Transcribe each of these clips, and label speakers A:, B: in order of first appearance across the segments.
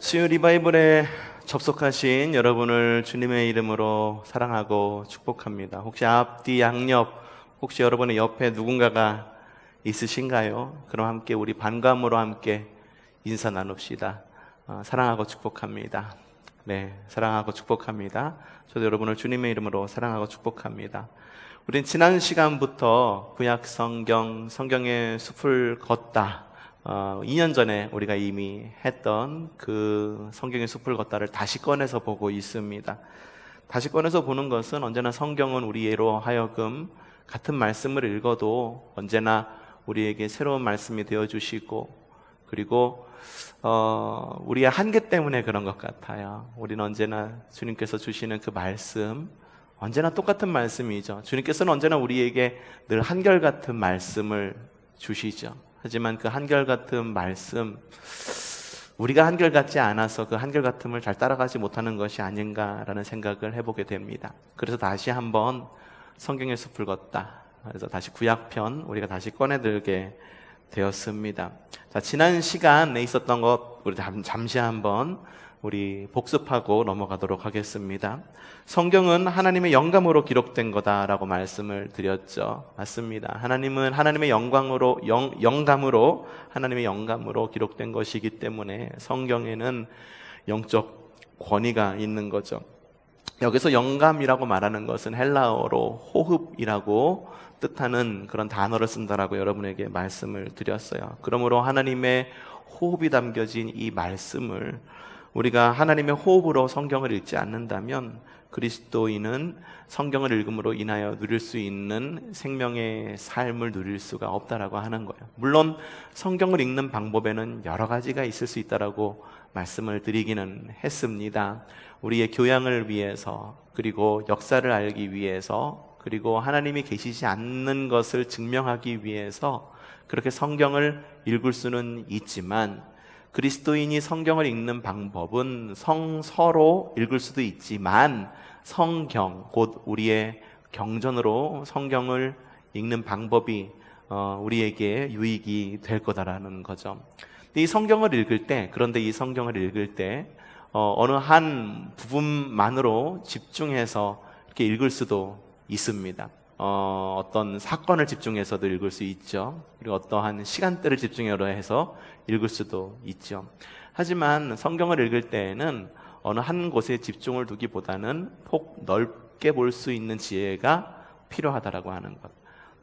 A: 수요 리바이벌에 접속하신 여러분을 주님의 이름으로 사랑하고 축복합니다. 혹시 앞뒤 양옆, 혹시 여러분의 옆에 누군가가 있으신가요? 그럼 함께 우리 반감으로 함께 인사 나눕시다. 사랑하고 축복합니다. 네, 사랑하고 축복합니다. 저도 여러분을 주님의 이름으로 사랑하고 축복합니다. 우린 지난 시간부터 구약 성경의 숲을 걷다, 2년 전에 우리가 이미 했던 그 성경의 숲을 걷다를 다시 꺼내서 보고 있습니다. 다시 꺼내서 보는 것은 언제나 성경은 우리로 하여금 같은 말씀을 읽어도 언제나 우리에게 새로운 말씀이 되어주시고, 그리고 우리의 한계 때문에 그런 것 같아요. 우리는 언제나 주님께서 주시는 그 말씀, 언제나 똑같은 말씀이죠. 주님께서는 언제나 우리에게 늘 한결같은 말씀을 주시죠. 하지만 그 한결같은 말씀, 우리가 한결같지 않아서 그 한결같음을 잘 따라가지 못하는 것이 아닌가라는 생각을 해보게 됩니다. 그래서 다시 한번 성경의 숲을 걷다, 그래서 다시 구약편 우리가 다시 꺼내들게 되었습니다. 자, 지난 시간에 있었던 것 우리 잠시 한번 우리 복습하고 넘어가도록 하겠습니다. 성경은 하나님의 영감으로 기록된 거다라고 말씀을 드렸죠. 맞습니다. 하나님은 하나님의 영감으로 기록된 것이기 때문에 성경에는 영적 권위가 있는 거죠. 여기서 영감이라고 말하는 것은 헬라어로 호흡이라고 뜻하는 그런 단어를 쓴다라고 여러분에게 말씀을 드렸어요. 그러므로 하나님의 호흡이 담겨진 이 말씀을 우리가 하나님의 호흡으로 성경을 읽지 않는다면 그리스도인은 성경을 읽음으로 인하여 누릴 수 있는 생명의 삶을 누릴 수가 없다라고 하는 거예요. 물론 성경을 읽는 방법에는 여러 가지가 있을 수 있다라고 말씀을 드리기는 했습니다. 우리의 교양을 위해서, 그리고 역사를 알기 위해서, 그리고 하나님이 계시지 않는 것을 증명하기 위해서 그렇게 성경을 읽을 수는 있지만, 그리스도인이 성경을 읽는 방법은 성서로 읽을 수도 있지만 성경, 곧 우리의 경전으로 성경을 읽는 방법이 우리에게 유익이 될 거다라는 거죠. 이 성경을 읽을 때, 그런데 이 성경을 읽을 때 어느 한 부분만으로 집중해서 이렇게 읽을 수도 있습니다. 어떤 사건을 집중해서도 읽을 수 있죠. 그리고 어떠한 시간대를 집중해서 읽을 수도 있죠. 하지만 성경을 읽을 때에는 어느 한 곳에 집중을 두기보다는 폭 넓게 볼 수 있는 지혜가 필요하다라고 하는 것.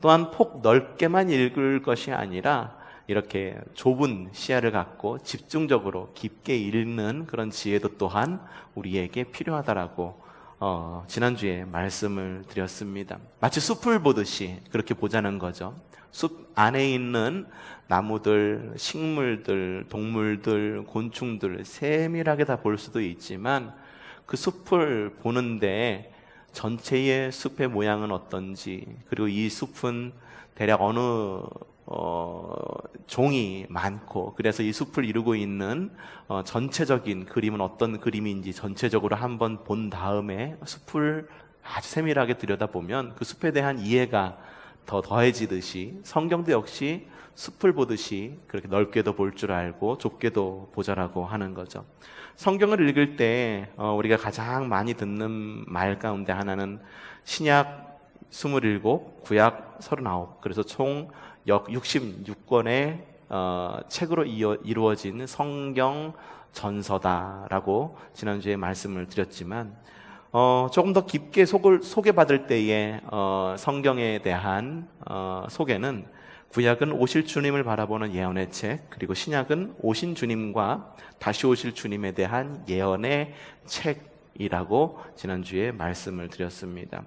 A: 또한 폭 넓게만 읽을 것이 아니라 이렇게 좁은 시야를 갖고 집중적으로 깊게 읽는 그런 지혜도 또한 우리에게 필요하다라고 지난주에 말씀을 드렸습니다. 마치 숲을 보듯이 그렇게 보자는 거죠. 숲 안에 있는 나무들, 식물들, 동물들, 곤충들 세밀하게 다 볼 수도 있지만 그 숲을 보는데 전체의 숲의 모양은 어떤지, 그리고 이 숲은 대략 어느 종이 많고, 그래서 이 숲을 이루고 있는 전체적인 그림은 어떤 그림인지 전체적으로 한번 본 다음에 숲을 아주 세밀하게 들여다보면 그 숲에 대한 이해가 더 더해지듯이 성경도 역시 숲을 보듯이 그렇게 넓게도 볼 줄 알고 좁게도 보자라고 하는 거죠. 성경을 읽을 때 우리가 가장 많이 듣는 말 가운데 하나는 신약 27, 구약 39, 그래서 총 약 66권의 책으로 이루어진 성경 전서다라고 지난주에 말씀을 드렸지만, 조금 더 깊게 소개받을 때의 성경에 대한 소개는 구약은 오실 주님을 바라보는 예언의 책, 그리고 신약은 오신 주님과 다시 오실 주님에 대한 예언의 책이라고 지난주에 말씀을 드렸습니다.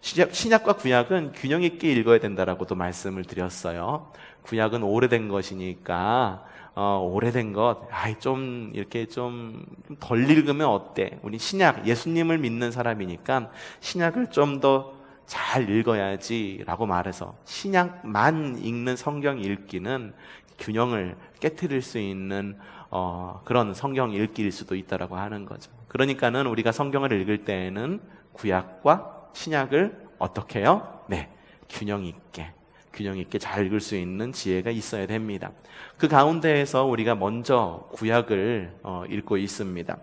A: 신약과 구약은 균형 있게 읽어야 된다라고도 말씀을 드렸어요. 구약은 오래된 것이니까 오래된 것, 좀 이렇게 좀 덜 읽으면 어때? 우리 신약, 예수님을 믿는 사람이니까 신약을 좀 더 잘 읽어야지라고 말해서 신약만 읽는 성경 읽기는 균형을 깨트릴 수 있는 그런 성경 읽기일 수도 있다라고 하는 거죠. 그러니까는 우리가 성경을 읽을 때에는 구약과 신약을 어떻게 해요? 네, 균형 있게, 균형 있게 잘 읽을 수 있는 지혜가 있어야 됩니다. 그 가운데에서 우리가 먼저 구약을 읽고 있습니다.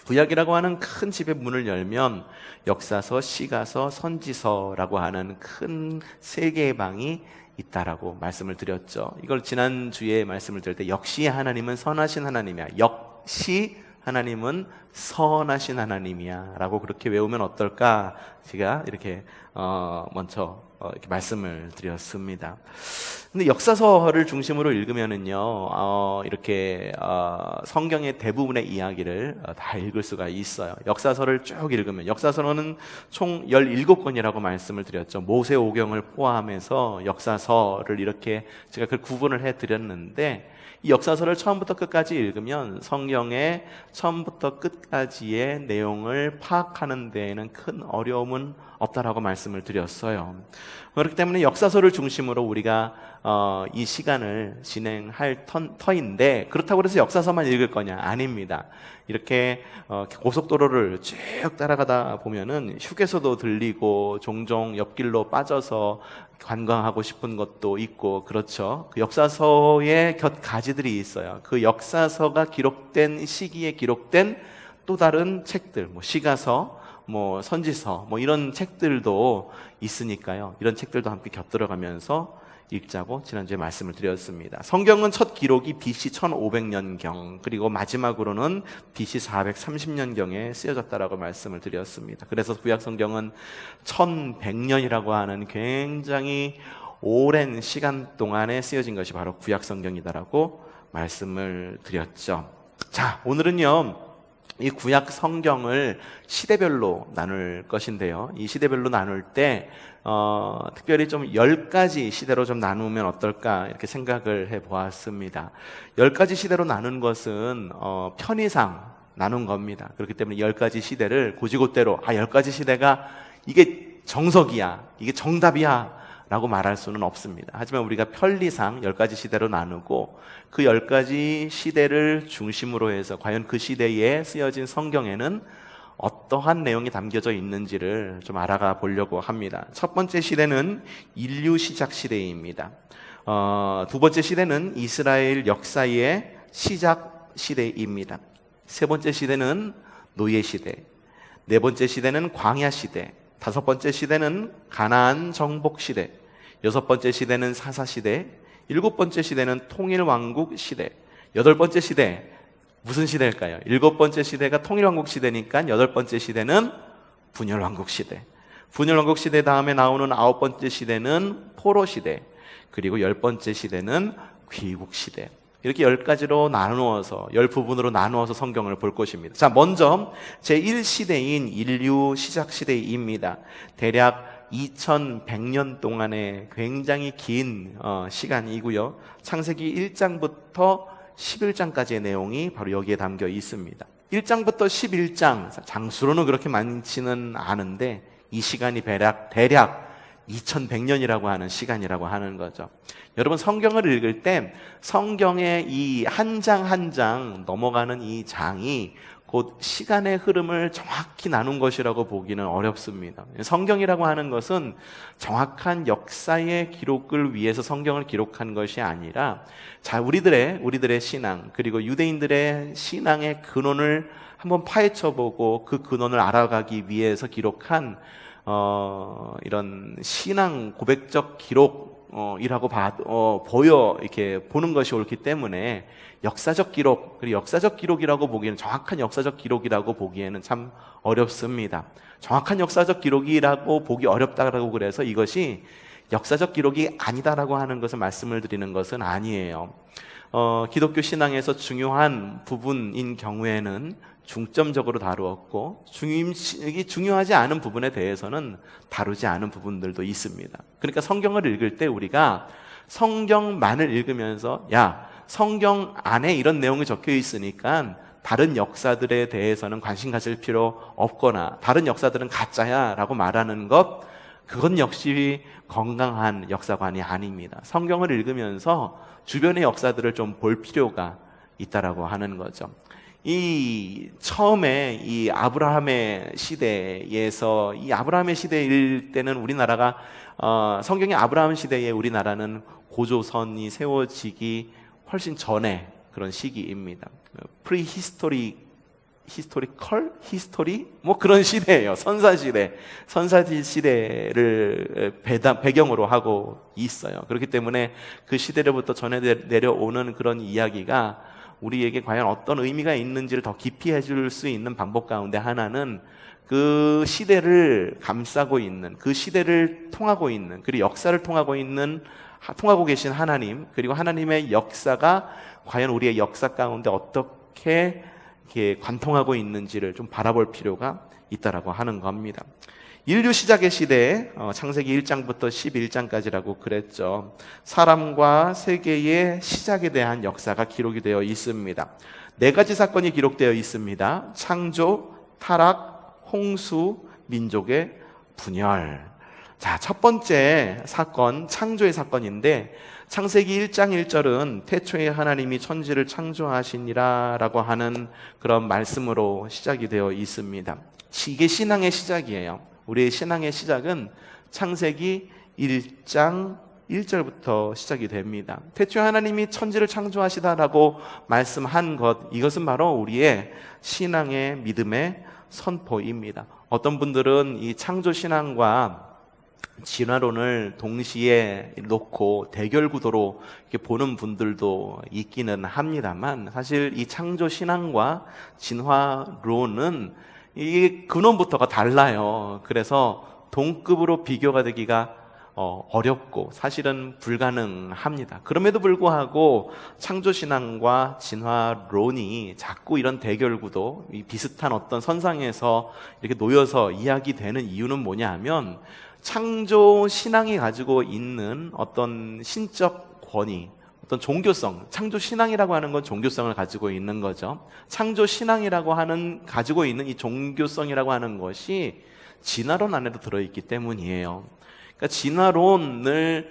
A: 구약이라고 하는 큰 집의 문을 열면 역사서, 시가서, 선지서라고 하는 큰 세 개의 방이 있다라고 말씀을 드렸죠. 이걸 지난주에 말씀을 드릴 때 역시 하나님은 선하신 하나님이야. 역시 하나님은 선하신 하나님이야 라고 그렇게 외우면 어떨까? 제가 이렇게 먼저 이렇게 말씀을 드렸습니다. 근데 역사서를 중심으로 읽으면은요, 이렇게 성경의 대부분의 이야기를 다 읽을 수가 있어요. 역사서를 쭉 읽으면, 역사서는 총 17권이라고 말씀을 드렸죠. 모세오경을 포함해서 역사서를 이렇게 제가 그 구분을 해드렸는데, 이 역사서를 처음부터 끝까지 읽으면 성경의 처음부터 끝까지의 내용을 파악하는 데에는 큰 어려움은 없다라고 말씀을 드렸어요. 그렇기 때문에 역사서를 중심으로 우리가 이 시간을 진행할 터인데, 그렇다고 해서 역사서만 읽을 거냐? 아닙니다. 이렇게 고속도로를 쭉 따라가다 보면은 휴게소도 들리고 종종 옆길로 빠져서 관광하고 싶은 것도 있고, 그렇죠. 그 역사서의 곁가지들이 있어요. 그 역사서가 기록된 시기에 기록된 또 다른 책들, 시가서, 선지서, 이런 책들도 있으니까요. 이런 책들도 함께 곁들여가면서 읽자고 지난주에 말씀을 드렸습니다. 성경은 첫 기록이 BC 1500년경, 그리고 마지막으로는 BC 430년경에 쓰여졌다라고 말씀을 드렸습니다. 그래서 구약 성경은 1100년이라고 하는 굉장히 오랜 시간 동안에 쓰여진 것이 바로 구약 성경이다라고 말씀을 드렸죠. 자, 오늘은요, 이 구약 성경을 시대별로 나눌 것인데요, 이 시대별로 나눌 때 특별히 좀 10가지 시대로 좀 나누면 어떨까 이렇게 생각을 해보았습니다. 10가지 시대로 나눈 것은 편의상 나눈 겁니다. 그렇기 때문에 10가지 시대를 고지고대로 10가지 시대가 이게 정석이야, 이게 정답이야 라고 말할 수는 없습니다. 하지만 우리가 편리상 10가지 시대로 나누고, 그 10가지 시대를 중심으로 해서 과연 그 시대에 쓰여진 성경에는 어떠한 내용이 담겨져 있는지를 좀 알아가 보려고 합니다. 첫 번째 시대는 인류 시작 시대입니다. 두 번째 시대는 이스라엘 역사의 시작 시대입니다. 세 번째 시대는 노예 시대, 네 번째 시대는 광야 시대, 다섯 번째 시대는 가나안 정복 시대, 여섯 번째 시대는 사사 시대, 일곱 번째 시대는 통일왕국 시대, 여덟 번째 시대 무슨 시대일까요? 일곱 번째 시대가 통일왕국 시대니까 여덟 번째 시대는 분열왕국 시대, 분열왕국 시대 다음에 나오는 아홉 번째 시대는 포로 시대, 그리고 열 번째 시대는 귀국 시대. 이렇게 10가지로 나누어서 10부분으로 나누어서 성경을 볼 것입니다. 자, 먼저 제1시대인 인류 시작 시대입니다. 대략 2100년 동안의 굉장히 긴 시간이고요. 창세기 1장부터 11장까지의 내용이 바로 여기에 담겨 있습니다. 1장부터 11장, 장수로는 그렇게 많지는 않은데 이 시간이 대략 2100년이라고 하는 시간이라고 하는 거죠. 여러분, 성경을 읽을 때 성경의 이 한 장 한 장 넘어가는 이 장이 곧 시간의 흐름을 정확히 나눈 것이라고 보기는 어렵습니다. 성경이라고 하는 것은 정확한 역사의 기록을 위해서 성경을 기록한 것이 아니라, 자, 우리들의 신앙, 그리고 유대인들의 신앙의 근원을 한번 파헤쳐보고 그 근원을 알아가기 위해서 기록한 이런 신앙 고백적 기록이라고 보여 이렇게 보는 것이 옳기 때문에 역사적 기록, 그리고 역사적 기록이라고 보기에는, 정확한 역사적 기록이라고 보기에는 참 어렵습니다. 정확한 역사적 기록이라고 보기 어렵다라고 그래서 이것이 역사적 기록이 아니다라고 하는 것을 말씀을 드리는 것은 아니에요. 기독교 신앙에서 중요한 부분인 경우에는 중점적으로 다루었고, 중요하지 않은 부분에 대해서는 다루지 않은 부분들도 있습니다. 그러니까 성경을 읽을 때 우리가 성경만을 읽으면서, 야, 성경 안에 이런 내용이 적혀 있으니까 다른 역사들에 대해서는 관심 가질 필요 없거나 다른 역사들은 가짜야 라고 말하는 것, 그건 역시 건강한 역사관이 아닙니다. 성경을 읽으면서 주변의 역사들을 좀 볼 필요가 있다라고 하는 거죠. 이 처음에 이 아브라함의 시대에서 이 아브라함의 시대일 때는 우리나라가 성경의 아브라함 시대에 우리나라는 고조선이 세워지기 훨씬 전에 그런 시기입니다. 히스토리컬? 히스토리? 뭐 그런 시대예요. 선사시대를 배경으로 하고 있어요. 그렇기 때문에 그 시대로부터 전해 내려오는 그런 이야기가 우리에게 과연 어떤 의미가 있는지를 더 깊이 해줄 수 있는 방법 가운데 하나는 그 시대를 감싸고 있는, 그 시대를 통하고 있는, 그리고 역사를 통하고 계신 하나님, 그리고 하나님의 역사가 과연 우리의 역사 가운데 어떻게 이렇게 관통하고 있는지를 좀 바라볼 필요가 있다라고 하는 겁니다. 인류 시작의 시대에 창세기 1장부터 11장까지라고 그랬죠. 사람과 세계의 시작에 대한 역사가 기록이 되어 있습니다. 4가지 사건이 기록되어 있습니다. 창조, 타락, 홍수, 민족의 분열. 자, 첫 번째 사건, 창조의 사건인데 창세기 1장 1절은 태초에 하나님이 천지를 창조하시니라 라고 하는 그런 말씀으로 시작이 되어 있습니다. 이게 신앙의 시작이에요. 우리의 신앙의 시작은 창세기 1장 1절부터 시작이 됩니다. 태초에 하나님이 천지를 창조하시다라고 말씀한 것, 이것은 바로 우리의 신앙의 믿음의 선포입니다. 어떤 분들은 이 창조 신앙과 진화론을 동시에 놓고 대결 구도로 이렇게 보는 분들도 있기는 합니다만, 사실 이 창조 신앙과 진화론은 이 근원부터가 달라요. 그래서 동급으로 비교가 되기가 어렵고 사실은 불가능합니다. 그럼에도 불구하고 창조신앙과 진화론이 자꾸 이런 대결 구도, 이 비슷한 어떤 선상에서 이렇게 놓여서 이야기되는 이유는 뭐냐 하면, 창조신앙이 가지고 있는 어떤 신적 권위, 어떤 종교성, 창조신앙이라고 하는 건 종교성을 가지고 있는 거죠. 창조신앙이라고 하는 가지고 있는 이 종교성이라고 하는 것이 진화론 안에도 들어있기 때문이에요. 그러니까 진화론을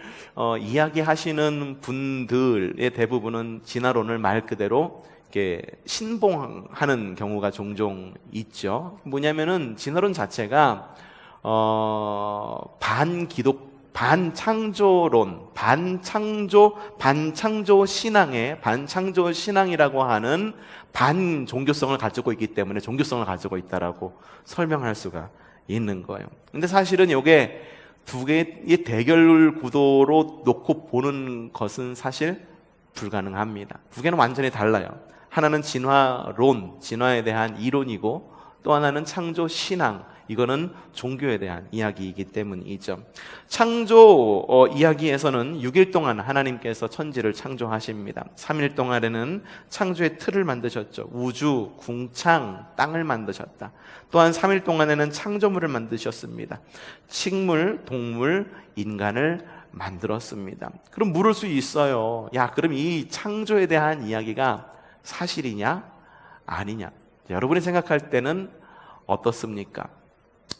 A: 이야기하시는 분들의 대부분은 진화론을 말 그대로 이렇게 신봉하는 경우가 종종 있죠. 뭐냐면은 진화론 자체가 반창조론, 반창조 신앙이라고 하는 반종교성을 가지고 있기 때문에 종교성을 가지고 있다라고 설명할 수가 있는 거예요. 근데 사실은 이게 두 개의 대결 구도로 놓고 보는 것은 사실 불가능합니다. 두 개는 완전히 달라요. 하나는 진화론, 진화에 대한 이론이고, 또 하나는 창조 신앙, 이거는 종교에 대한 이야기이기 때문이죠. 창조 이야기에서는 6일 동안 하나님께서 천지를 창조하십니다. 3일 동안에는 창조의 틀을 만드셨죠. 우주, 궁창, 땅을 만드셨다. 또한 3일 동안에는 창조물을 만드셨습니다. 식물, 동물, 인간을 만들었습니다. 그럼 물을 수 있어요. 야, 그럼 이 창조에 대한 이야기가 사실이냐? 아니냐? 여러분이 생각할 때는 어떻습니까?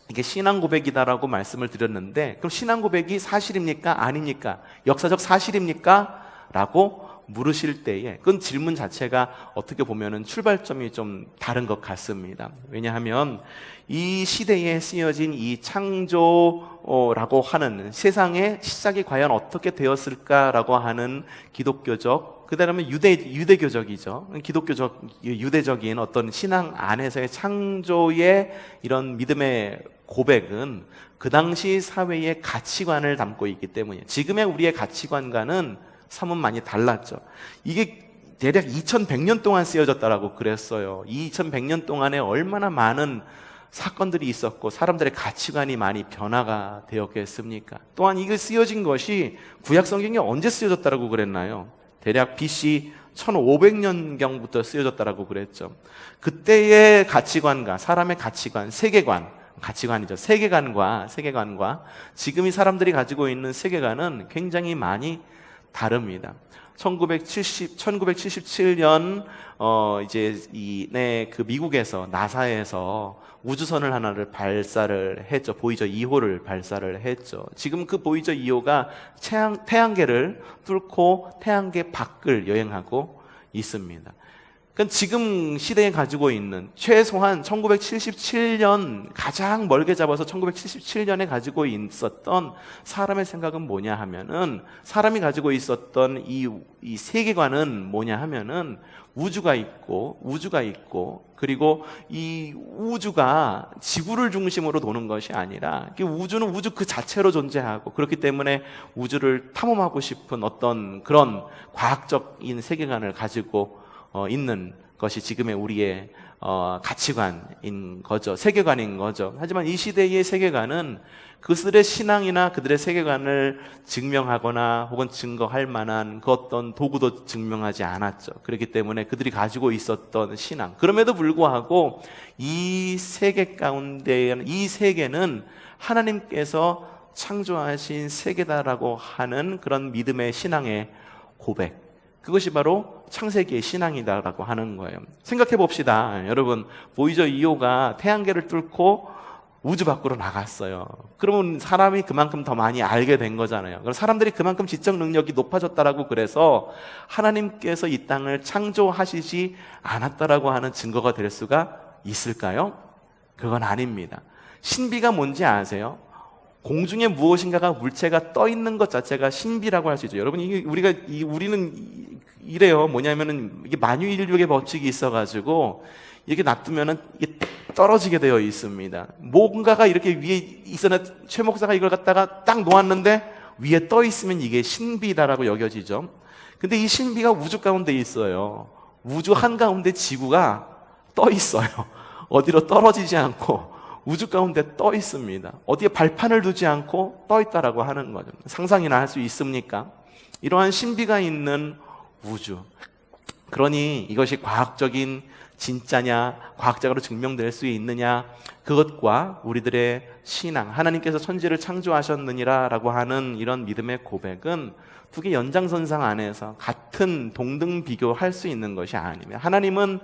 A: 이게 신앙 고백이다라고 말씀을 드렸는데, 그럼 신앙 고백이 사실입니까? 아닙니까? 역사적 사실입니까? 라고 물으실 때에, 그건 질문 자체가 어떻게 보면은 출발점이 좀 다른 것 같습니다. 왜냐하면 이 시대에 쓰여진 이 창조라고 하는 세상의 시작이 과연 어떻게 되었을까라고 하는 기독교적, 그 다음에 유대교적이죠. 유대적인 어떤 신앙 안에서의 창조의 이런 믿음의 고백은 그 당시 사회의 가치관을 담고 있기 때문이에요. 지금의 우리의 가치관과는 사뭇 많이 달랐죠. 이게 대략 2100년 동안 쓰여졌다라고 그랬어요. 이 2100년 동안에 얼마나 많은 사건들이 있었고 사람들의 가치관이 많이 변화가 되었겠습니까? 또한 이게 쓰여진 것이 구약 성경이 언제 쓰여졌다라고 그랬나요? 대략 BC 1500년경부터 쓰여졌다라고 그랬죠. 그때의 가치관과 사람의 가치관, 가치관이죠. 세계관과 지금 이 사람들이 가지고 있는 세계관은 굉장히 많이 다릅니다. 1977년 그 미국에서 나사에서 우주선을 하나를 발사를 했죠. 보이저 2호를 발사를 했죠. 지금 그 보이저 2호가 태양계를 뚫고 태양계 밖을 여행하고 있습니다. 그러니까 지금 시대에 가지고 있는 최소한 1977년, 가장 멀게 잡아서 1977년에 가지고 있었던 사람의 생각은 뭐냐 하면은, 사람이 가지고 있었던 이 세계관은 뭐냐 하면은, 우주가 있고 그리고 이 우주가 지구를 중심으로 도는 것이 아니라, 우주는 우주 그 자체로 존재하고, 그렇기 때문에 우주를 탐험하고 싶은 어떤 그런 과학적인 세계관을 가지고 있는 것이 지금의 우리의 가치관인 거죠. 세계관인 거죠. 하지만 이 시대의 세계관은 그들의 신앙이나 그들의 세계관을 증명하거나 혹은 증거할 만한 그 어떤 도구도 증명하지 않았죠. 그렇기 때문에 그들이 가지고 있었던 신앙, 그럼에도 불구하고 이 세계 가운데, 이 세계는 하나님께서 창조하신 세계다라고 하는 그런 믿음의 신앙의 고백, 그것이 바로 창세기의 신앙이다라고 하는 거예요. 생각해 봅시다. 여러분, 보이저 2호가 태양계를 뚫고 우주 밖으로 나갔어요. 그러면 사람이 그만큼 더 많이 알게 된 거잖아요. 그럼 사람들이 그만큼 지적 능력이 높아졌다라고, 그래서 하나님께서 이 땅을 창조하시지 않았다라고 하는 증거가 될 수가 있을까요? 그건 아닙니다. 신비가 뭔지 아세요? 공중에 무엇인가가, 물체가 떠 있는 것 자체가 신비라고 할 수 있죠. 여러분, 우리는 이래요. 뭐냐면은 이게 만유인력의 법칙이 있어가지고 이렇게 놔두면은 이게 떨어지게 되어 있습니다. 뭔가가 이렇게 위에 있어나 최 목사가 이걸 갖다가 딱 놓았는데 위에 떠 있으면 이게 신비다라고 여겨지죠. 근데 이 신비가 우주 가운데 있어요. 우주 한가운데 지구가 떠 있어요. 어디로 떨어지지 않고 우주 가운데 떠 있습니다. 어디에 발판을 두지 않고 떠 있다라고 하는 거죠. 상상이나 할 수 있습니까? 이러한 신비가 있는 우주. 그러니 이것이 과학적인 진짜냐, 과학적으로 증명될 수 있느냐, 그것과 우리들의 신앙, 하나님께서 천지를 창조하셨느니라 라고 하는 이런 믿음의 고백은 두 개 연장선상 안에서 같은 동등 비교할 수 있는 것이 아니며, 하나님은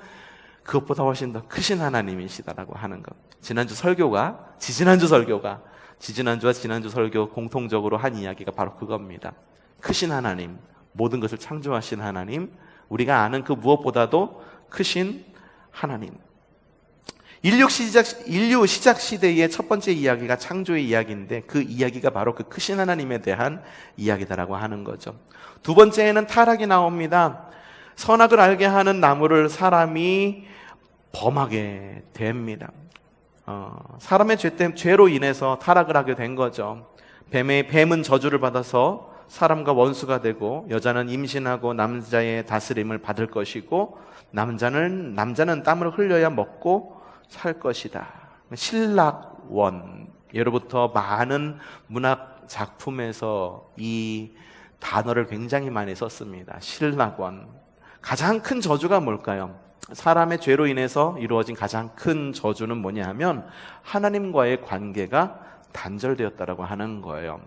A: 그것보다 훨씬 더 크신 하나님이시다라고 하는 것. 지지난주와 지난주 설교 공통적으로 한 이야기가 바로 그겁니다. 크신 하나님, 모든 것을 창조하신 하나님, 우리가 아는 그 무엇보다도 크신 하나님. 인류 시작 시대의 첫 번째 이야기가 창조의 이야기인데, 그 이야기가 바로 그 크신 하나님에 대한 이야기다라고 하는 거죠. 두 번째에는 타락이 나옵니다. 선악을 알게 하는 나무를 사람이 범하게 됩니다. 사람의 죄로 인해서 타락을 하게 된 거죠. 뱀은 저주를 받아서 사람과 원수가 되고, 여자는 임신하고 남자의 다스림을 받을 것이고, 남자는 땀을 흘려야 먹고 살 것이다. 신락원, 예로부터 많은 문학 작품에서 이 단어를 굉장히 많이 썼습니다. 신락원. 가장 큰 저주가 뭘까요? 사람의 죄로 인해서 이루어진 가장 큰 저주는 뭐냐 하면 하나님과의 관계가 단절되었다라고 하는 거예요.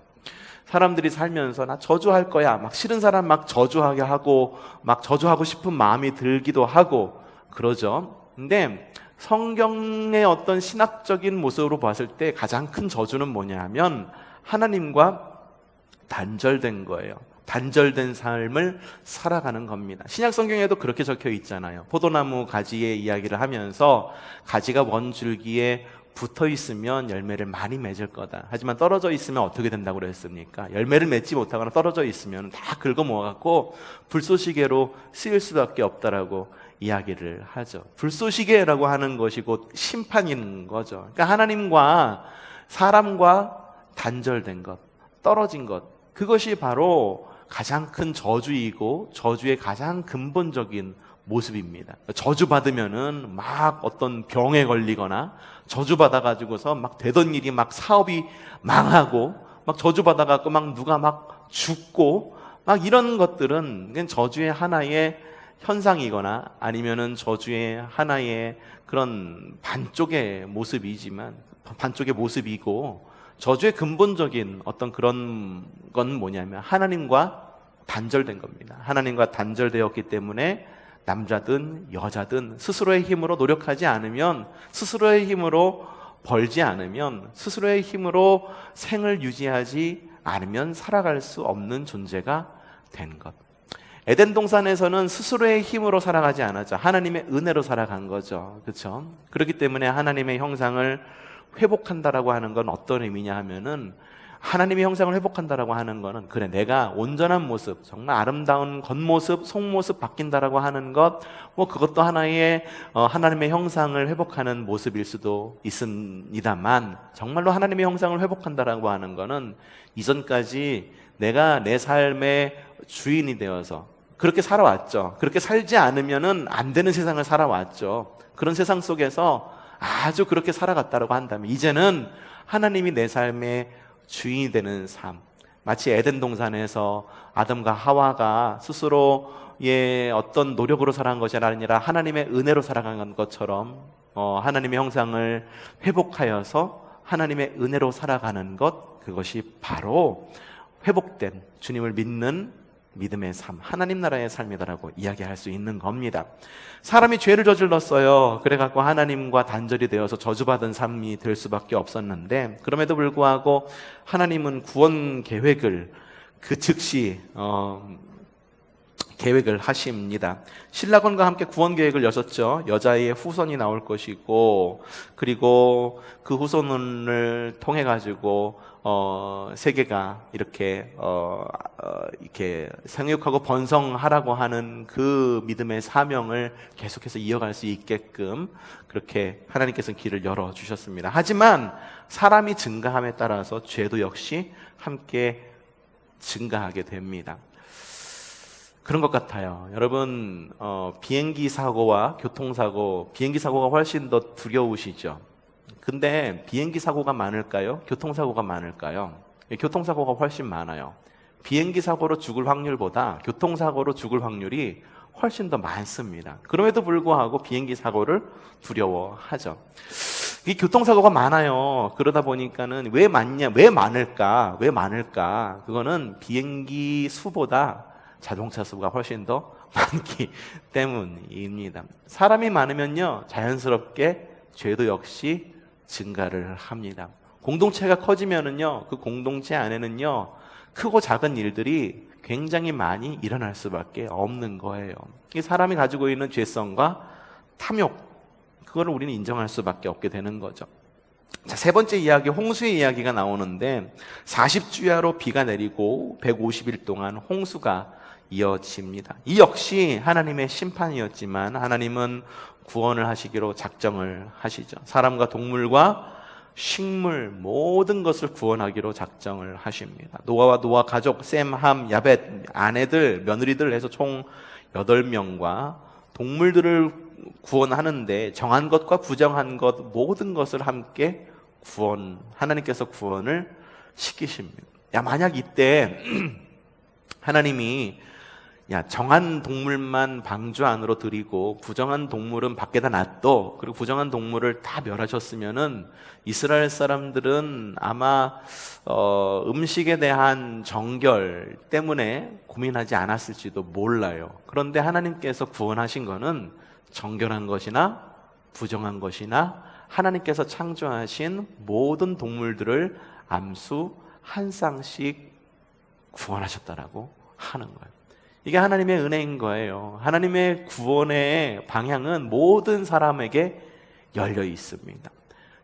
A: 사람들이 살면서 나 저주할 거야, 막 싫은 사람 막 저주하게 하고, 막 저주하고 싶은 마음이 들기도 하고 그러죠. 근데 성경의 어떤 신학적인 모습으로 봤을 때 가장 큰 저주는 뭐냐 하면 하나님과 단절된 거예요. 단절된 삶을 살아가는 겁니다. 신약 성경에도 그렇게 적혀 있잖아요. 포도나무 가지의 이야기를 하면서 가지가 원줄기에 붙어 있으면 열매를 많이 맺을 거다. 하지만 떨어져 있으면 어떻게 된다고 그랬습니까? 열매를 맺지 못하거나 떨어져 있으면 다 긁어 모아갖고 불쏘시개로 쓰일 수밖에 없다라고 이야기를 하죠. 불쏘시개라고 하는 것이 곧 심판인 거죠. 그러니까 하나님과 사람과 단절된 것, 떨어진 것, 그것이 바로 가장 큰 저주이고 저주의 가장 근본적인 모습입니다. 저주받으면은 막 어떤 병에 걸리거나, 저주받아가지고서 막 되던 일이 막 사업이 망하고, 막 저주받아갖고 막 누가 막 죽고, 막 이런 것들은 그냥 저주의 하나의 현상이거나 아니면은 저주의 하나의 그런 반쪽의 모습이고, 저주의 근본적인 어떤 그런 건 뭐냐면 하나님과 단절된 겁니다. 하나님과 단절되었기 때문에 남자든 여자든 스스로의 힘으로 노력하지 않으면, 스스로의 힘으로 벌지 않으면, 스스로의 힘으로 생을 유지하지 않으면 살아갈 수 없는 존재가 된 것. 에덴 동산에서는 스스로의 힘으로 살아가지 않았죠. 하나님의 은혜로 살아간 거죠. 그렇죠? 그렇기 때문에 하나님의 형상을 회복한다라고 하는 건 어떤 의미냐 하면은, 하나님의 형상을 회복한다라고 하는 거는, 그래, 내가 온전한 모습, 정말 아름다운 겉모습, 속모습 바뀐다라고 하는 것, 그것도 하나의 하나님의 형상을 회복하는 모습일 수도 있습니다만, 정말로 하나님의 형상을 회복한다라고 하는 거는 이전까지 내가 내 삶의 주인이 되어서 그렇게 살아왔죠. 그렇게 살지 않으면은 안 되는 세상을 살아왔죠. 그런 세상 속에서 아주 그렇게 살아갔다라고 한다면, 이제는 하나님이 내 삶의 주인이 되는 삶, 마치 에덴 동산에서 아담과 하와가 스스로의 어떤 노력으로 살아간 것이 아니라 하나님의 은혜로 살아간 것처럼 하나님의 형상을 회복하여서 하나님의 은혜로 살아가는 것, 그것이 바로 회복된 주님을 믿는 믿음의 삶, 하나님 나라의 삶이다라고 이야기할 수 있는 겁니다. 사람이 죄를 저질렀어요. 그래갖고 하나님과 단절이 되어서 저주받은 삶이 될 수밖에 없었는데, 그럼에도 불구하고 하나님은 구원 계획을 그 즉시 계획을 하십니다. 신라건과 함께 구원 계획을 여셨죠. 여자의 후손이 나올 것이고, 그리고 그 후손을 통해 가지고 세계가 이렇게 생육하고 번성하라고 하는 그 믿음의 사명을 계속해서 이어갈 수 있게끔 그렇게 하나님께서 길을 열어 주셨습니다. 하지만 사람이 증가함에 따라서 죄도 역시 함께 증가하게 됩니다. 그런 것 같아요. 여러분, 비행기 사고와 교통사고, 비행기 사고가 훨씬 더 두려우시죠? 근데 비행기 사고가 많을까요? 교통사고가 많을까요? 교통사고가 훨씬 많아요. 비행기 사고로 죽을 확률보다 교통사고로 죽을 확률이 훨씬 더 많습니다. 그럼에도 불구하고 비행기 사고를 두려워하죠. 이 교통사고가 많아요. 그러다 보니까는 왜 많을까? 그거는 비행기 수보다 자동차 수가 훨씬 더 많기 때문입니다. 사람이 많으면요, 자연스럽게 죄도 역시 증가를 합니다. 공동체가 커지면은요, 그 공동체 안에는요, 크고 작은 일들이 굉장히 많이 일어날 수밖에 없는 거예요. 이 사람이 가지고 있는 죄성과 탐욕, 그거를 우리는 인정할 수밖에 없게 되는 거죠. 자, 세 번째 이야기, 홍수의 이야기가 나오는데, 40주야로 비가 내리고 150일 동안 홍수가 이어집니다. 이 역시 하나님의 심판이었지만 하나님은 구원을 하시기로 작정을 하시죠. 사람과 동물과 식물 모든 것을 구원하기로 작정을 하십니다. 노아와 노아 가족, 셈, 함, 야벳, 아내들, 며느리들 해서 총 8명과 동물들을 구원하는데, 정한 것과 부정한 것 모든 것을 함께 하나님께서 구원을 시키십니다. 만약 이때 하나님이 정한 동물만 방주 안으로 들이고 부정한 동물은 밖에다 놔둬, 그리고 부정한 동물을 다 멸하셨으면은 이스라엘 사람들은 아마 음식에 대한 정결 때문에 고민하지 않았을지도 몰라요. 그런데 하나님께서 구원하신 거는 정결한 것이나 부정한 것이나 하나님께서 창조하신 모든 동물들을 암수 한 쌍씩 구원하셨다라고 하는 거예요. 이게 하나님의 은혜인 거예요. 하나님의 구원의 방향은 모든 사람에게 열려 있습니다.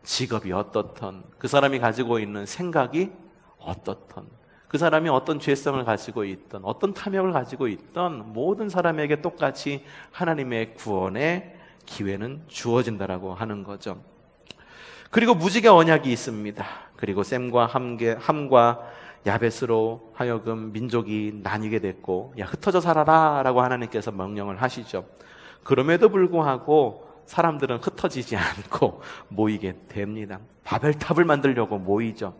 A: 직업이 어떻든, 그 사람이 가지고 있는 생각이 어떻든, 그 사람이 어떤 죄성을 가지고 있든, 어떤 탐욕을 가지고 있든, 모든 사람에게 똑같이 하나님의 구원의 기회는 주어진다라고 하는 거죠. 그리고 무지개 언약이 있습니다. 그리고 셈과 함과 야벳으로 하여금 민족이 나뉘게 됐고, 흩어져 살아라 라고 하나님께서 명령을 하시죠. 그럼에도 불구하고 사람들은 흩어지지 않고 모이게 됩니다. 바벨탑을 만들려고 모이죠.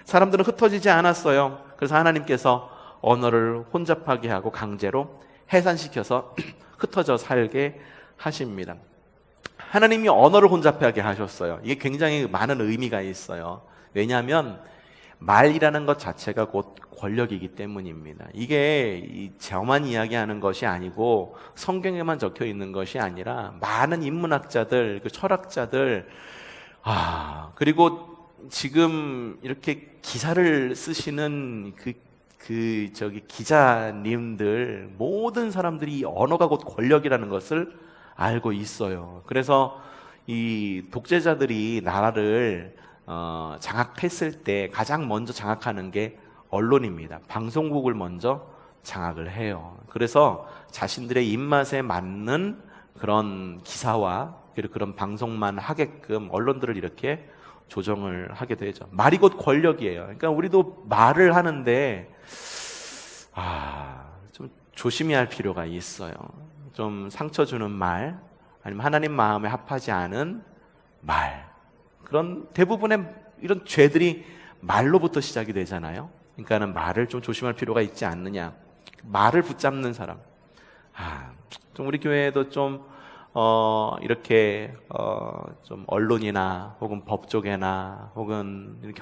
A: 사람들은 흩어지지 않았어요. 그래서 하나님께서 언어를 혼잡하게 하고 강제로 해산시켜서 흩어져 살게 하십니다. 하나님이 언어를 혼잡하게 하셨어요. 이게 굉장히 많은 의미가 있어요. 왜냐하면 말이라는 것 자체가 곧 권력이기 때문입니다. 이게 저만 이야기하는 것이 아니고 성경에만 적혀 있는 것이 아니라 많은 인문학자들, 철학자들, 그리고 지금 이렇게 기사를 쓰시는 그 기자님들 모든 사람들이 이 언어가 곧 권력이라는 것을 알고 있어요. 그래서 이 독재자들이 나라를 장악했을 때 가장 먼저 장악하는 게 언론입니다. 방송국을 먼저 장악을 해요. 그래서 자신들의 입맛에 맞는 그런 기사와 그리고 그런 방송만 하게끔 언론들을 이렇게 조정을 하게 되죠. 말이 곧 권력이에요. 그러니까 우리도 말을 하는데 좀 조심히 할 필요가 있어요. 좀 상처 주는 말, 아니면 하나님 마음에 합하지 않은 말, 그런 대부분의 이런 죄들이 말로부터 시작이 되잖아요. 그러니까는 말을 좀 조심할 필요가 있지 않느냐. 말을 붙잡는 사람. 좀 우리 교회에도 좀 이렇게 좀 언론이나 혹은 법조계나 혹은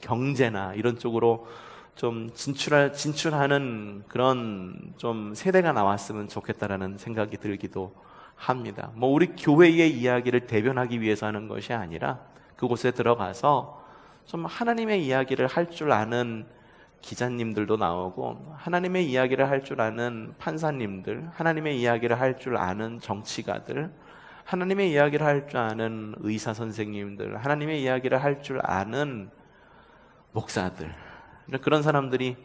A: 경제나 이런 쪽으로 좀 진출하는 그런 좀 세대가 나왔으면 좋겠다라는 생각이 들기도 합니다. 뭐 우리 교회의 이야기를 대변하기 위해서 하는 것이 아니라 그곳에 들어가서 좀 하나님의 이야기를 할 줄 아는 기자님들도 나오고, 하나님의 이야기를 할 줄 아는 판사님들, 하나님의 이야기를 할 줄 아는 정치가들, 하나님의 이야기를 할 줄 아는 의사 선생님들, 하나님의 이야기를 할 줄 아는 목사들, 그런 사람들이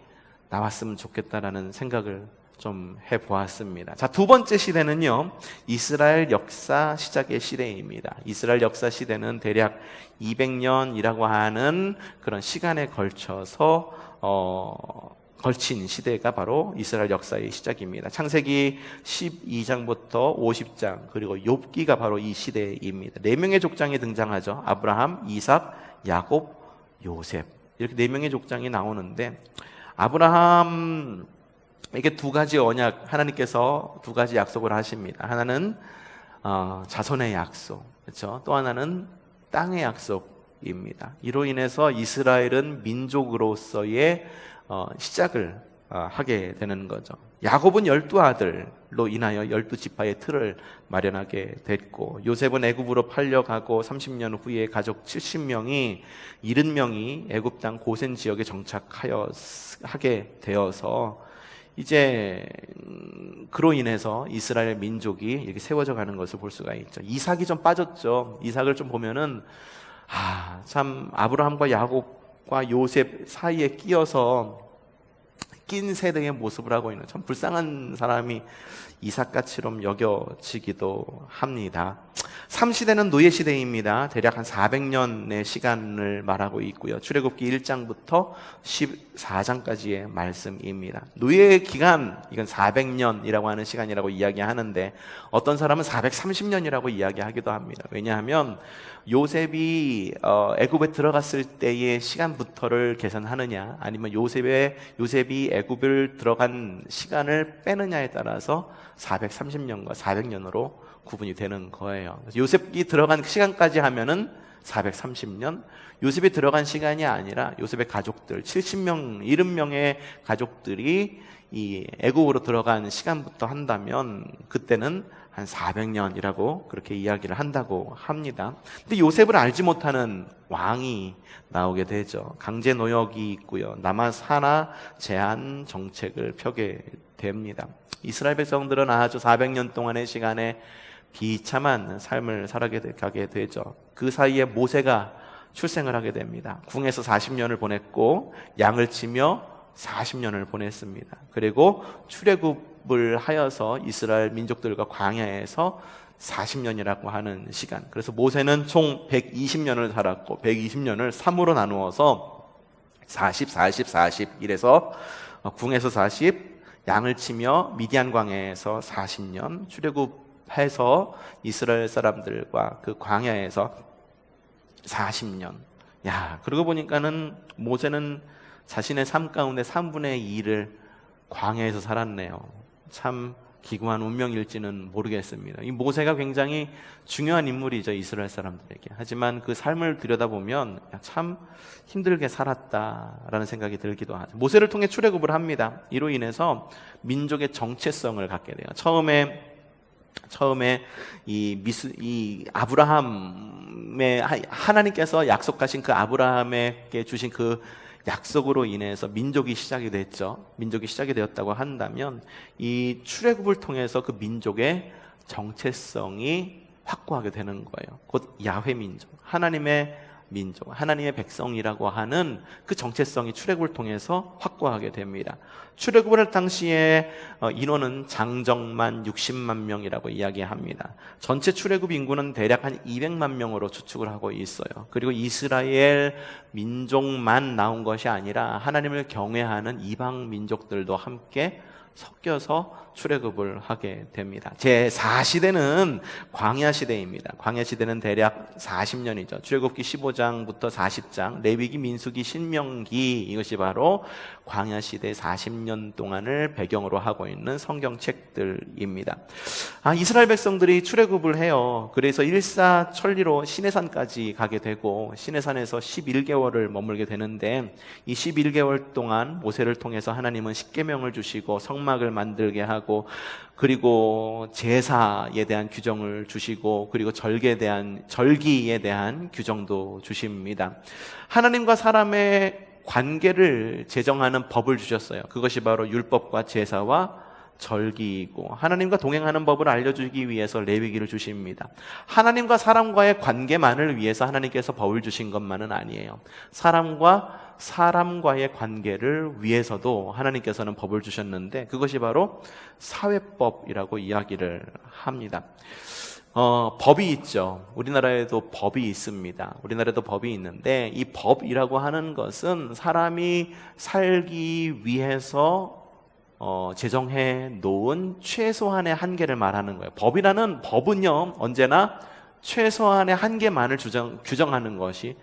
A: 나왔으면 좋겠다라는 생각을 좀 해보았습니다. 자, 두 번째 시대는요, 이스라엘 역사 시작의 시대입니다. 이스라엘 역사 시대는 대략 200년이라고 하는 그런 시간에 걸쳐서 걸친 시대가 바로 이스라엘 역사의 시작입니다. 창세기 12장부터 50장, 그리고 욥기가 바로 이 시대입니다. 4명의 족장이 등장하죠. 아브라함, 이삭, 야곱, 요셉, 이렇게 4명의 족장이 나오는데, 아브라함에게 두 가지 언약, 하나님께서 두 가지 약속을 하십니다. 하나는 자손의 약속, 그렇죠? 또 하나는 땅의 약속입니다. 이로 인해서 이스라엘은 민족으로서의 시작을 하게 되는 거죠. 야곱은 12아들로 인하여 12지파의 틀을 마련하게 됐고, 요셉은 애굽으로 팔려가고 30년 후에 가족 70명이 70명이 애굽 땅 고센 지역에 정착하게 되어서 이제 그로 인해서 이스라엘 민족이 이렇게 세워져 가는 것을 볼 수가 있죠. 이삭이 좀 빠졌죠. 이삭을 좀 보면은 참 아브라함과 야곱과 요셉 사이에 끼어서 낀 세대의 모습을 하고 있는 참 불쌍한 사람이 이삭같이럼 여겨지기도 합니다. 3시대는 노예시대입니다. 대략 한 400년의 시간을 말하고 있고요. 출애굽기 1장부터 14장까지의 말씀입니다. 노예 기간, 이건 400년이라고 하는 시간이라고 이야기하는데, 어떤 사람은 430년이라고 이야기하기도 합니다. 왜냐하면 요셉이 애굽에 들어갔을 때의 시간부터를 계산하느냐, 아니면 요셉이 애굽을 들어간 시간을 빼느냐에 따라서 430년과 400년으로 구분이 되는 거예요. 요셉이 들어간 시간까지 하면은 430년, 요셉이 들어간 시간이 아니라 요셉의 가족들 70명, 70명의 가족들이 이 애국으로 들어간 시간부터 한다면 그때는 한 400년이라고 그렇게 이야기를 한다고 합니다. 근데 요셉을 알지 못하는 왕이 나오게 되죠. 강제 노역이 있고요. 남아사나 제한 정책을 펴게 됩니다. 이스라엘 백성들은 아주 400년 동안의 시간에 비참한 삶을 살아가게 되죠. 그 사이에 모세가 출생을 하게 됩니다. 궁에서 40년을 보냈고 양을 치며 40년을 보냈습니다. 그리고 출애굽을 하여서 이스라엘 민족들과 광야에서 40년이라고 하는 시간. 그래서 모세는 총 120년을 살았고 120년을 3으로 나누어서 40, 40, 40 이래서 궁에서 40, 양을 치며 미디안 광야에서 40년, 출애굽해서 이스라엘 사람들과 그 광야에서 40년. 그러고 보니까는 모세는 자신의 삶 가운데 3분의 2를 광야에서 살았네요. 참 기구한 운명일지는 모르겠습니다. 이 모세가 굉장히 중요한 인물이죠, 이스라엘 사람들에게. 하지만 그 삶을 들여다보면 참 힘들게 살았다라는 생각이 들기도 하죠. 모세를 통해 출애굽을 합니다. 이로 인해서 민족의 정체성을 갖게 돼요. 처음에 이 아브라함의 하나님께서 약속하신 그 아브라함에게 주신 그 약속으로 인해서 민족이 시작이 됐죠. 민족이 시작이 되었다고 한다면 이 출애굽을 통해서 그 민족의 정체성이 확고하게 되는 거예요. 곧 야훼 민족, 하나님의 민족, 하나님의 백성이라고 하는 그 정체성이 출애굽을 통해서 확고하게 됩니다. 출애굽을 할 당시에 인원은 장정만 60만 명이라고 이야기합니다. 전체 출애굽 인구는 대략 한 200만 명으로 추측을 하고 있어요. 그리고 이스라엘 민족만 나온 것이 아니라 하나님을 경외하는 이방 민족들도 함께 섞여서 출애굽을 하게 됩니다. 제4시대는 광야 시대입니다. 광야 시대는 대략 40년이죠. 출애굽기 15장부터 40장, 레위기, 민수기, 신명기, 이것이 바로 광야 시대 40년 동안을 배경으로 하고 있는 성경책들입니다. 이스라엘 백성들이 출애굽을 해요. 그래서 일사천리로 시내산까지 가게 되고 시내산에서 11개월을 머물게 되는데 이 11개월 동안 모세를 통해서 하나님은 십계명을 주시고 성막을 만들게 하고 그리고 제사에 대한 규정을 주시고 그리고 절기에 대한 규정도 주십니다. 하나님과 사람의 관계를 제정하는 법을 주셨어요. 그것이 바로 율법과 제사와 절기이고 하나님과 동행하는 법을 알려주기 위해서 레위기를 주십니다. 하나님과 사람과의 관계만을 위해서 하나님께서 법을 주신 것만은 아니에요. 사람과의 관계를 위해서도 하나님께서는 법을 주셨는데 그것이 바로 사회법이라고 이야기를 합니다. 법이 있죠. 우리나라에도 법이 있습니다. 우리나라에도 법이 있는데 이 법이라고 하는 것은 사람이 살기 위해서 제정해 놓은 최소한의 한계를 말하는 거예요. 법은요 언제나 최소한의 한계만을 규정하는 것이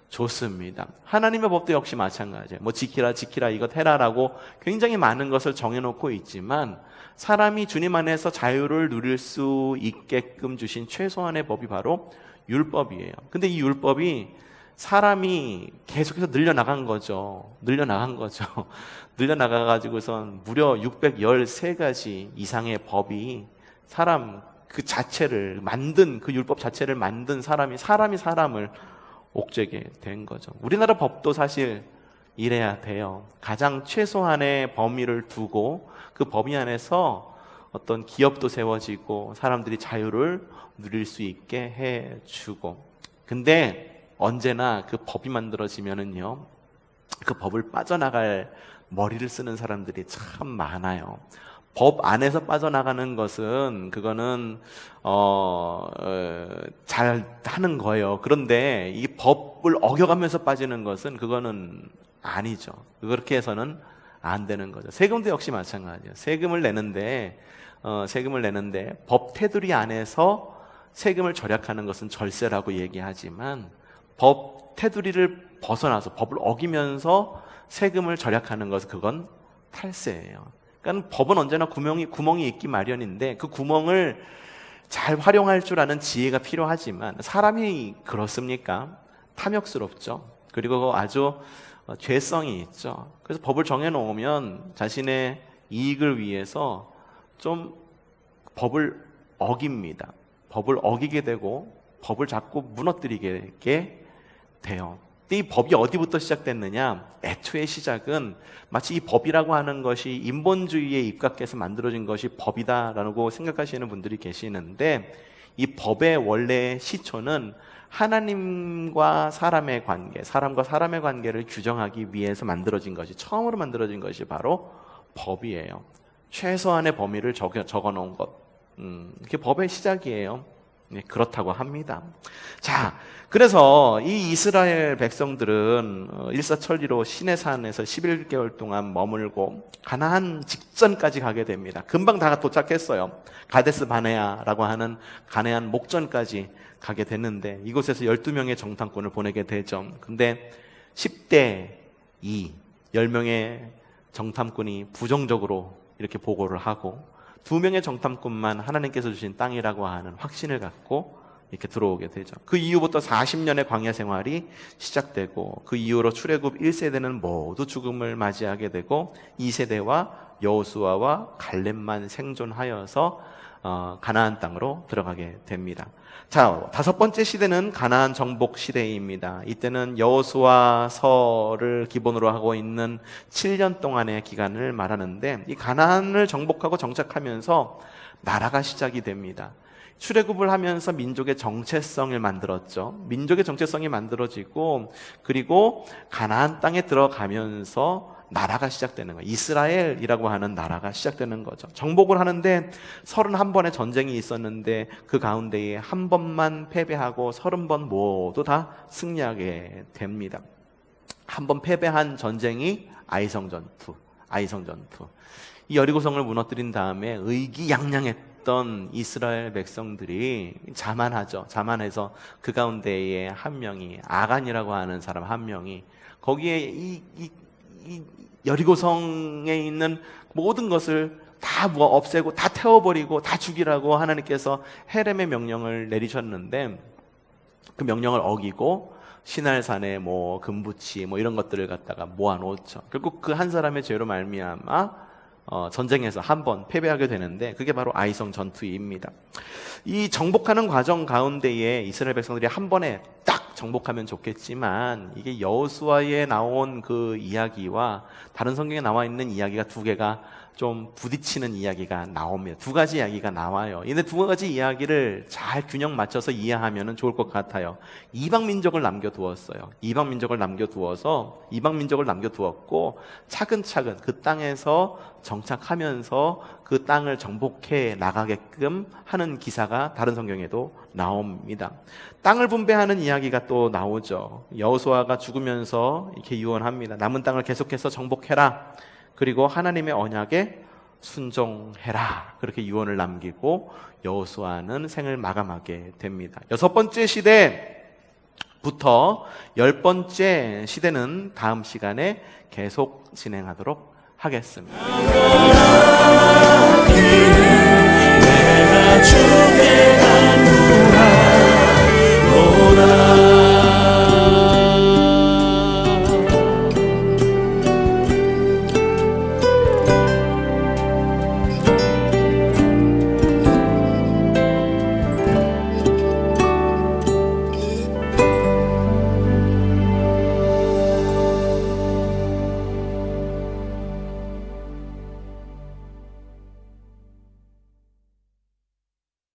A: 좋습니다. 하나님의 법도 역시 마찬가지예요. 지키라 이것 해라라고 굉장히 많은 것을 정해놓고 있지만 사람이 주님 안에서 자유를 누릴 수 있게끔 주신 최소한의 법이 바로 율법이에요. 근데 이 율법이 사람이 계속해서 늘려나간 거죠. 늘려나가가지고선 무려 613가지 이상의 법이 사람 그 자체를 만든 그 율법 자체를 만든 사람이 사람을 옥죄게 된 거죠. 우리나라 법도 사실 이래야 돼요. 가장 최소한의 범위를 두고 그 범위 안에서 어떤 기업도 세워지고 사람들이 자유를 누릴 수 있게 해주고 근데 언제나 그 법이 만들어지면은요 그 법을 빠져나갈 머리를 쓰는 사람들이 참 많아요. 법 안에서 빠져나가는 것은 그거는 잘 하는 거예요. 그런데 이 법을 어겨가면서 빠지는 것은 그거는 아니죠. 그렇게 해서는 안 되는 거죠. 세금도 역시 마찬가지예요. 세금을 내는데 법 테두리 안에서 세금을 절약하는 것은 절세라고 얘기하지만 법 테두리를 벗어나서 법을 어기면서 세금을 절약하는 것은 그건 탈세예요. 그러니까 법은 언제나 구멍이 있기 마련인데 그 구멍을 잘 활용할 줄 아는 지혜가 필요하지만 사람이 그렇습니까? 탐욕스럽죠. 그리고 아주 죄성이 있죠. 그래서 법을 정해놓으면 자신의 이익을 위해서 좀 법을 어깁니다. 법을 어기게 되고 법을 자꾸 무너뜨리게 돼요. 이 법이 어디부터 시작됐느냐? 애초의 시작은 마치 이 법이라고 하는 것이 인본주의에 입각해서 만들어진 것이 법이다라고 생각하시는 분들이 계시는데 이 법의 원래 시초는 하나님과 사람의 관계, 사람과 사람의 관계를 규정하기 위해서 처음으로 만들어진 것이 바로 법이에요. 최소한의 범위를 적어놓은 것. 그게 법의 시작이에요. 네, 그렇다고 합니다. 자, 그래서 이 이스라엘 백성들은 일사천리로 시내산에서 11개월 동안 머물고 가나안 직전까지 가게 됩니다. 금방 다 도착했어요. 가데스 바네아라고 하는 가나안 목전까지 가게 됐는데 이곳에서 12명의 정탐꾼을 보내게 되죠. 근데 10대 2, 10명의 정탐꾼이 부정적으로 이렇게 보고를 하고 2명의 정탐꾼만 하나님께서 주신 땅이라고 하는 확신을 갖고 이렇게 들어오게 되죠. 그 이후부터 40년의 광야 생활이 시작되고 그 이후로 출애굽 1세대는 모두 죽음을 맞이하게 되고 2세대와 여호수아와 갈렙만 생존하여서 가나안 땅으로 들어가게 됩니다. 자, 5번째 시대는 가나안 정복 시대입니다. 이때는 여호수아서를 기본으로 하고 있는 7년 동안의 기간을 말하는데, 이 가나안을 정복하고 정착하면서 나라가 시작이 됩니다. 출애굽을 하면서 민족의 정체성을 만들었죠. 민족의 정체성이 만들어지고, 그리고 가나안 땅에 들어가면서 나라가 시작되는 거예요. 이스라엘이라고 하는 나라가 시작되는 거죠. 정복을 하는데 31번의 전쟁이 있었는데 그 가운데에 한 번만 패배하고 30번 모두 다 승리하게 됩니다. 한 번 패배한 전쟁이 아이성 전투. 이 여리고성을 무너뜨린 다음에 의기양양했던 이스라엘 백성들이 자만하죠. 자만해서 그 가운데에 한 명이, 아간이라고 하는 사람 한 명이, 거기에 이 여리고성에 있는 모든 것을 다 없애고 다 태워버리고 다 죽이라고 하나님께서 헤렘의 명령을 내리셨는데, 그 명령을 어기고 시날산에 금부치 이런 것들을 갖다가 모아놓죠. 결국 그 한 사람의 죄로 말미암아 전쟁에서 한 번 패배하게 되는데, 그게 바로 아이성 전투입니다. 이 정복하는 과정 가운데에 이스라엘 백성들이 한 번에 딱 정복하면 좋겠지만, 이게 여호수아에 나온 그 이야기와 다른 성경에 나와 있는 이야기가 두 개가 좀 부딪히는 이야기가 나옵니다. 두 가지 이야기가 나와요. 근데 두 가지 이야기를 잘 균형 맞춰서 이해하면 좋을 것 같아요. 이방 민족을 남겨두었어요. 이방 민족을 남겨두었고, 차근차근 그 땅에서 정착하면서 그 땅을 정복해 나가게끔 하는 기사가 다른 성경에도 나옵니다. 땅을 분배하는 이야기가 또 나오죠. 여호수아가 죽으면서 이렇게 유언합니다. 남은 땅을 계속해서 정복해라. 그리고 하나님의 언약에 순종해라. 그렇게 유언을 남기고 여호수아는 생을 마감하게 됩니다. 6번째 시대부터 10번째 시대는 다음 시간에 계속 진행하도록 하겠습니다.